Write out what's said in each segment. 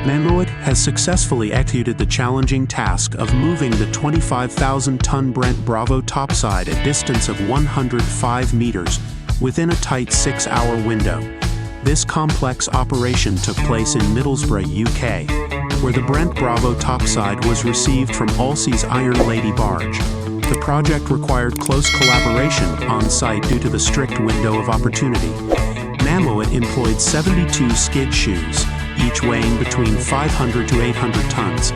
Mammoet has successfully executed the challenging task of moving the 25,000-ton Brent Bravo topside a distance of 105 meters within a tight 6-hour window. This complex operation took place in Middlesbrough, UK, where the Brent Bravo topside was received from Oversize Iron Lady barge. The project required close collaboration on site due to the strict window of opportunity. Mammoet employed 72 skid shoes, each weighing between 500 to 800 tons,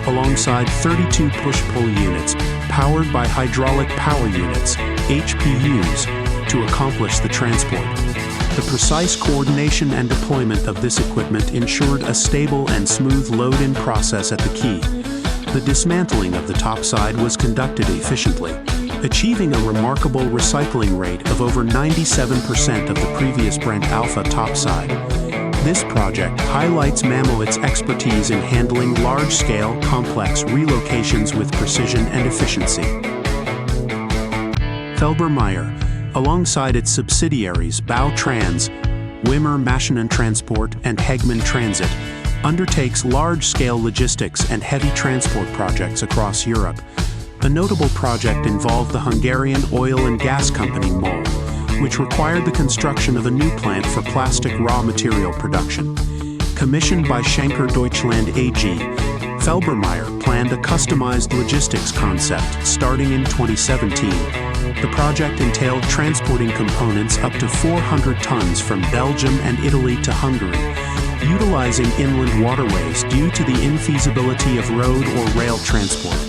alongside 32 push-pull units powered by hydraulic power units, HPUs, to accomplish the transport. The precise coordination and deployment of this equipment ensured a stable and smooth load-in process at the quay. The dismantling of the topside was conducted efficiently, achieving a remarkable recycling rate of over 97% of the previous Brent Alpha topside. This project highlights Mammoet's expertise in handling large-scale, complex relocations with precision and efficiency. Felbermayr, alongside its subsidiaries Bau Trans, Wimmer Maschinentransport, and Hegman Transit, undertakes large-scale logistics and heavy transport projects across Europe. A notable project involved the Hungarian oil and gas company MOL, which required the construction of a new plant for plastic raw material production. Commissioned by Schenker Deutschland AG, Felbermayr planned a customized logistics concept starting in 2017. The project entailed transporting components up to 400 tons from Belgium and Italy to Hungary, utilizing inland waterways due to the infeasibility of road or rail transport.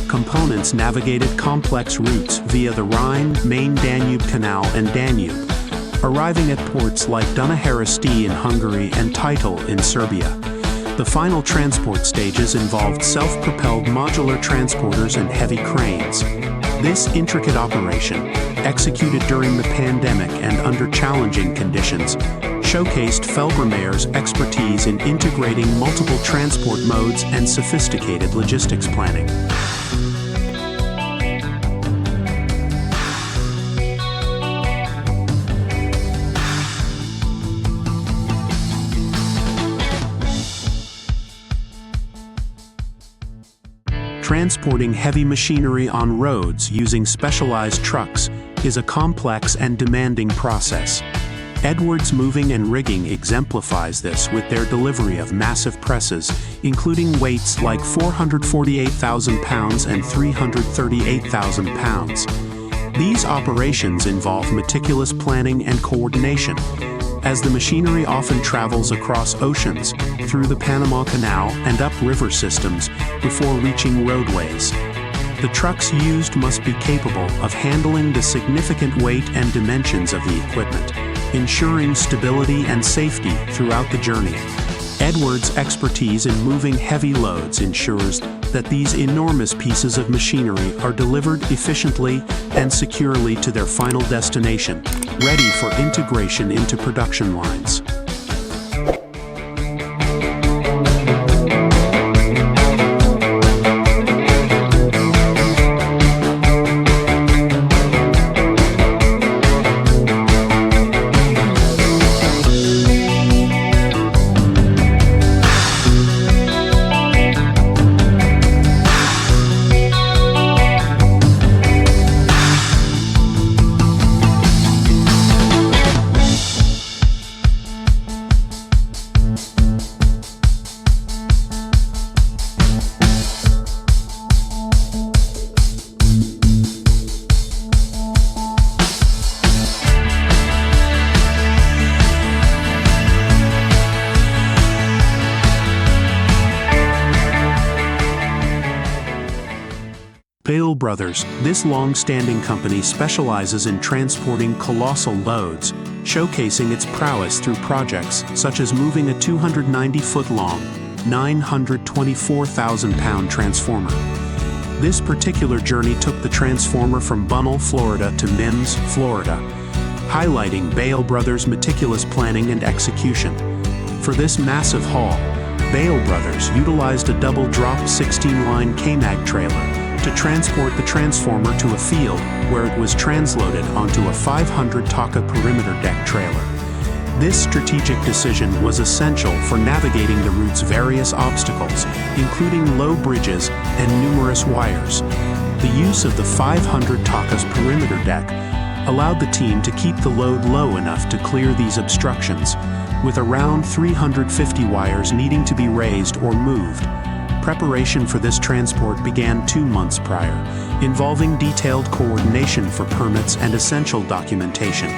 Components navigated complex routes via the Rhine, Main-Danube Canal, and Danube, arriving at ports like Dunaharaszti in Hungary and Titel in Serbia. The final transport stages involved self-propelled modular transporters and heavy cranes. This intricate operation, executed during the pandemic and under challenging conditions, showcased Felbermayr's expertise in integrating multiple transport modes and sophisticated logistics planning. Transporting heavy machinery on roads using specialized trucks is a complex and demanding process. Edwards Moving and Rigging exemplifies this with their delivery of massive presses, including weights like 448,000 pounds and 338,000 pounds. These operations involve meticulous planning and coordination, as the machinery often travels across oceans, through the Panama Canal and up river systems before reaching roadways. The trucks used must be capable of handling the significant weight and dimensions of the equipment, ensuring stability and safety throughout the journey. Edwards' expertise in moving heavy loads ensures that these enormous pieces of machinery are delivered efficiently and securely to their final destination, ready for integration into production lines. Bale Brothers, this long-standing company specializes in transporting colossal loads, showcasing its prowess through projects such as moving a 290-foot-long, 924,000-pound transformer. This particular journey took the transformer from Bunnell, Florida to Mims, Florida, highlighting Bale Brothers' meticulous planning and execution. For this massive haul, Bale Brothers utilized a double-drop 16-line K-Mag trailer to transport the transformer to a field where it was transloaded onto a 500 Taka perimeter deck trailer. This strategic decision was essential for navigating the route's various obstacles, including low bridges and numerous wires. The use of the 500 Takas perimeter deck allowed the team to keep the load low enough to clear these obstructions, with around 350 wires needing to be raised or moved. Preparation for this transport began 2 months prior, involving detailed coordination for permits and essential documentation.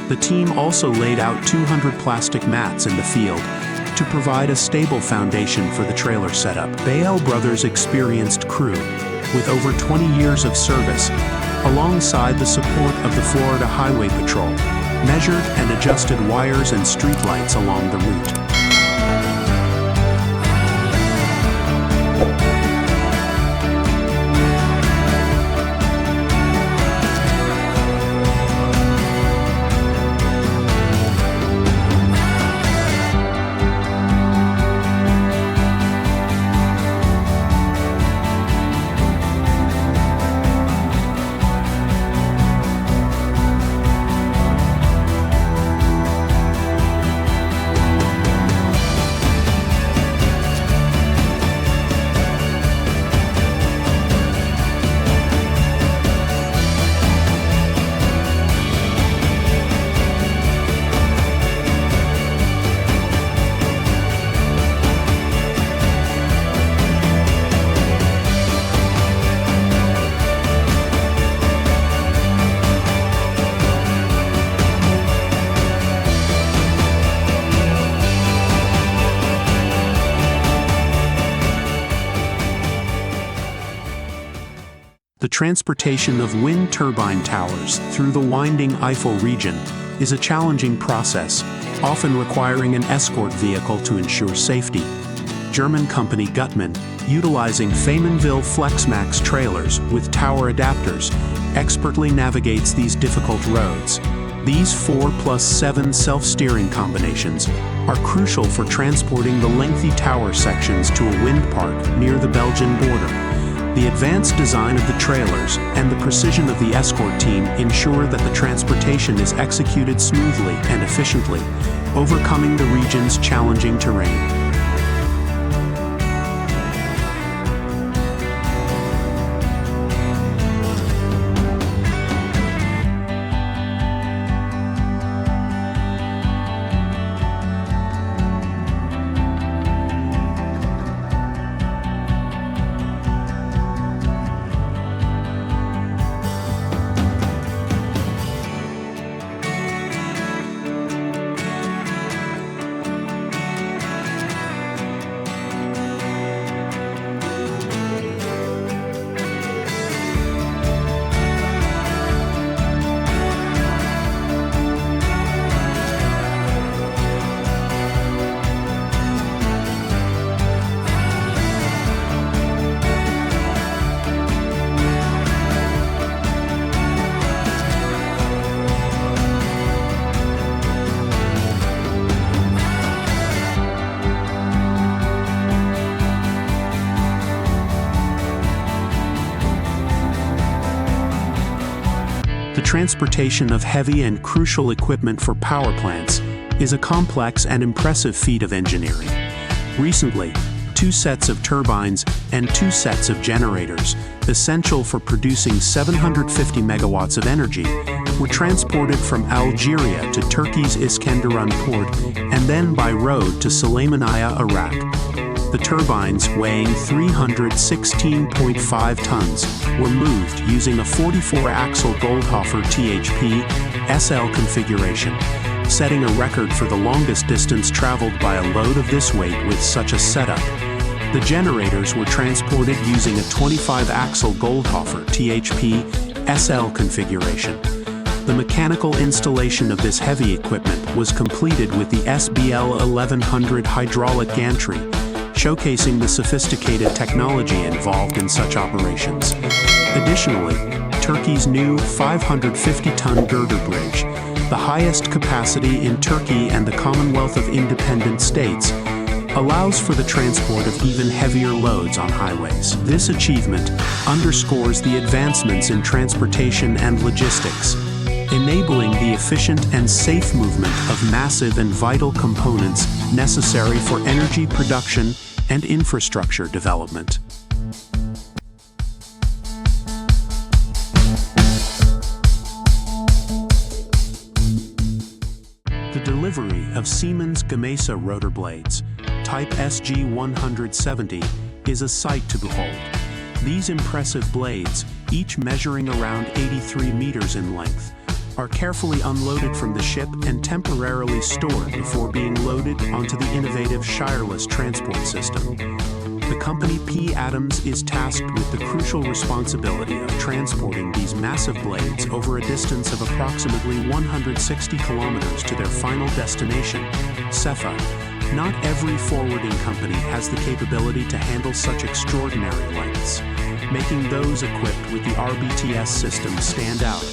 The team also laid out 200 plastic mats in the field to provide a stable foundation for the trailer setup. Bael Brothers' experienced crew, with over 20 years of service, alongside the support of the Florida Highway Patrol, measured and adjusted wires and streetlights along the route. The transportation of wind turbine towers through the winding Eifel region is a challenging process, often requiring an escort vehicle to ensure safety. German company Gutmann, utilizing Fehmarnville FlexMax trailers with tower adapters, expertly navigates these difficult roads. These 4+7 self-steering combinations are crucial for transporting the lengthy tower sections to a wind park near the Belgian border. The advanced design of the trailers and the precision of the escort team ensure that the transportation is executed smoothly and efficiently, overcoming the region's challenging terrain. The transportation of heavy and crucial equipment for power plants is a complex and impressive feat of engineering. Recently, 2 sets of turbines and 2 sets of generators, essential for producing 750 megawatts of energy, were transported from Algeria to Turkey's Iskenderun port and then by road to Sulaymaniyah, Iraq. The turbines, weighing 316.5 tons, were moved using a 44-axle Goldhofer THP SL configuration, setting a record for the longest distance traveled by a load of this weight with such a setup. The generators were transported using a 25-axle Goldhofer THP SL configuration. The mechanical installation of this heavy equipment was completed with the SBL 1100 hydraulic gantry, showcasing the sophisticated technology involved in such operations. Additionally, Turkey's new 550-ton girder bridge, the highest capacity in Turkey and the Commonwealth of Independent States, allows for the transport of even heavier loads on highways. This achievement underscores the advancements in transportation and logistics, enabling the efficient and safe movement of massive and vital components necessary for energy production and infrastructure development. The delivery of Siemens Gamesa rotor blades, type SG170, is a sight to behold. These impressive blades, each measuring around 83 meters in length, are carefully unloaded from the ship and temporarily stored before being loaded onto the innovative Shireless transport system. The company P. Adams is tasked with the crucial responsibility of transporting these massive blades over a distance of approximately 160 kilometers to their final destination, Cefa. Not every forwarding company has the capability to handle such extraordinary lengths, making those equipped with the RBTS system stand out.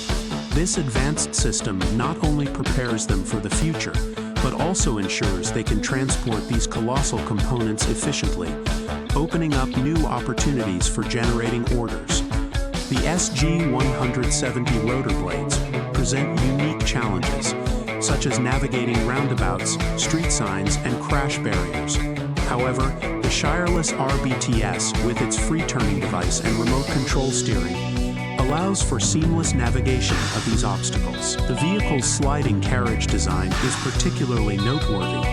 This advanced system not only prepares them for the future, but also ensures they can transport these colossal components efficiently, opening up new opportunities for generating orders. The SG170 rotor blades present unique challenges, such as navigating roundabouts, street signs, and crash barriers. However, the Shireless RBTS, with its free turning device and remote control steering, allows for seamless navigation of these obstacles. The vehicle's sliding carriage design is particularly noteworthy,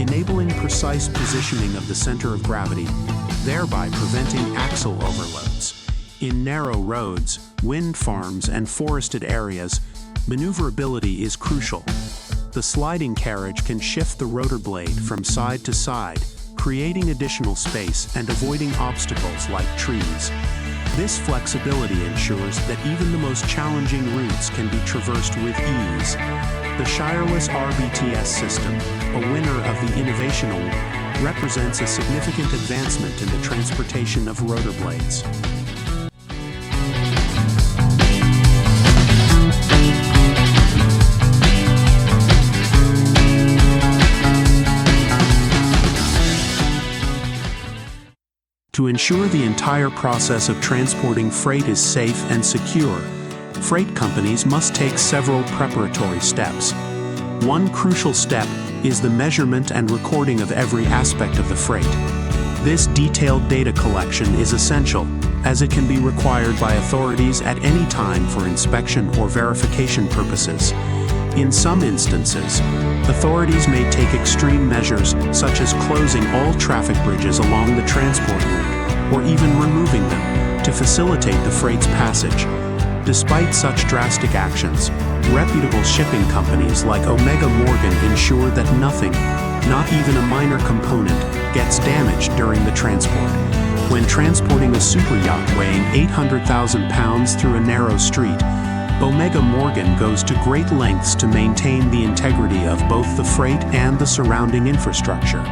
enabling precise positioning of the center of gravity, thereby preventing axle overloads. In narrow roads, wind farms, and forested areas, maneuverability is crucial. The sliding carriage can shift the rotor blade from side to side, creating additional space and avoiding obstacles like trees. This flexibility ensures that even the most challenging routes can be traversed with ease. The Shireless RBTS system, a winner of the Innovation Award, represents a significant advancement in the transportation of rotor blades. To ensure the entire process of transporting freight is safe and secure, freight companies must take several preparatory steps. One crucial step is the measurement and recording of every aspect of the freight. This detailed data collection is essential, as it can be required by authorities at any time for inspection or verification purposes. In some instances, authorities may take extreme measures such as closing all traffic bridges along the transport route, or even removing them, to facilitate the freight's passage. Despite such drastic actions, reputable shipping companies like Omega Morgan ensure that nothing, not even a minor component, gets damaged during the transport. When transporting a superyacht weighing 800,000 pounds through a narrow street, Omega Morgan goes to great lengths to maintain the integrity of both the freight and the surrounding infrastructure.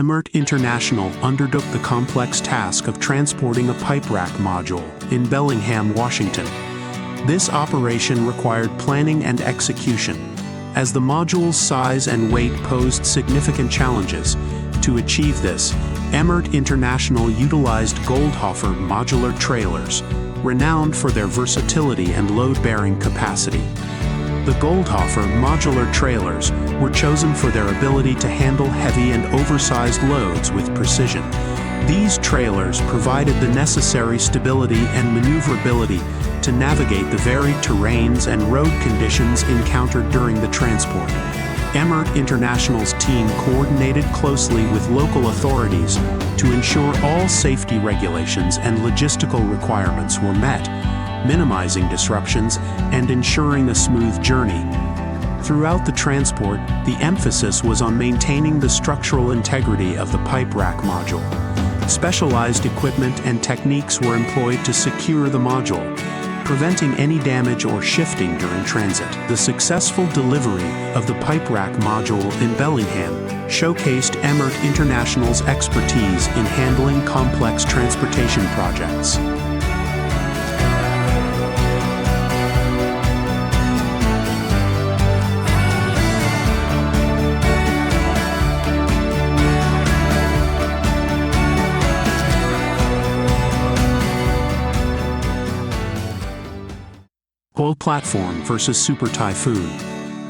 Emert International undertook the complex task of transporting a pipe rack module in Bellingham, Washington. This operation required planning and execution, as the module's size and weight posed significant challenges. To achieve this, Emert International utilized Goldhofer modular trailers, renowned for their versatility and load-bearing capacity. The Goldhofer modular trailers were chosen for their ability to handle heavy and oversized loads with precision. These trailers provided the necessary stability and maneuverability to navigate the varied terrains and road conditions encountered during the transport. Emirates International's team coordinated closely with local authorities to ensure all safety regulations and logistical requirements were met, minimizing disruptions and ensuring a smooth journey. Throughout the transport, the emphasis was on maintaining the structural integrity of the pipe rack module. Specialized equipment and techniques were employed to secure the module, preventing any damage or shifting during transit. The successful delivery of the pipe rack module in Bellingham showcased Emirates International's expertise in handling complex transportation projects. Oil platform versus super typhoon.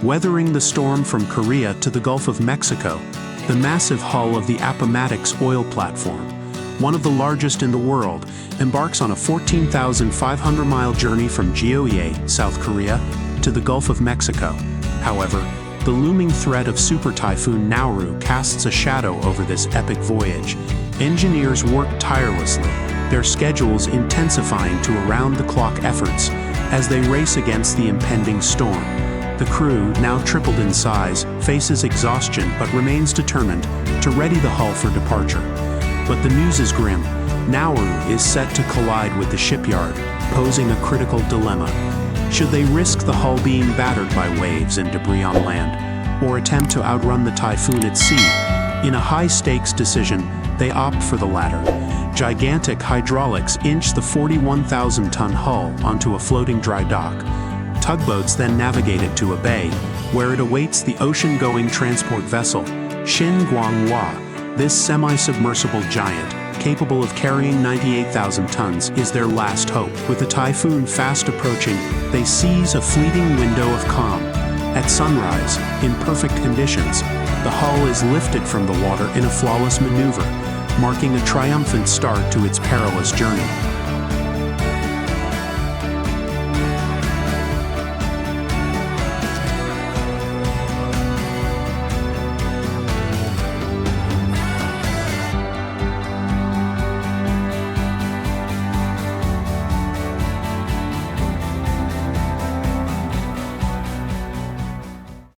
Weathering the storm from Korea to the Gulf of Mexico, the massive hull of the Appomattox oil platform, one of the largest in the world, embarks on a 14,500-mile journey from Gyeoye, South Korea, to the Gulf of Mexico. However, the looming threat of super typhoon Nauru casts a shadow over this epic voyage. Engineers work tirelessly, their schedules intensifying to around-the-clock efforts as they race against the impending storm. The crew, now tripled in size, faces exhaustion but remains determined to ready the hull for departure. But the news is grim. Nauru is set to collide with the shipyard, posing a critical dilemma. Should they risk the hull being battered by waves and debris on land, or attempt to outrun the typhoon at sea? In a high-stakes decision, they opt for the latter. Gigantic hydraulics inch the 41,000-ton hull onto a floating dry dock. Tugboats then navigate it to a bay, where it awaits the ocean-going transport vessel, Shin Guanghua. This semi-submersible giant, capable of carrying 98,000 tons, is their last hope. With the typhoon fast approaching, they seize a fleeting window of calm. At sunrise, in perfect conditions, the hull is lifted from the water in a flawless maneuver, marking a triumphant start to its perilous journey.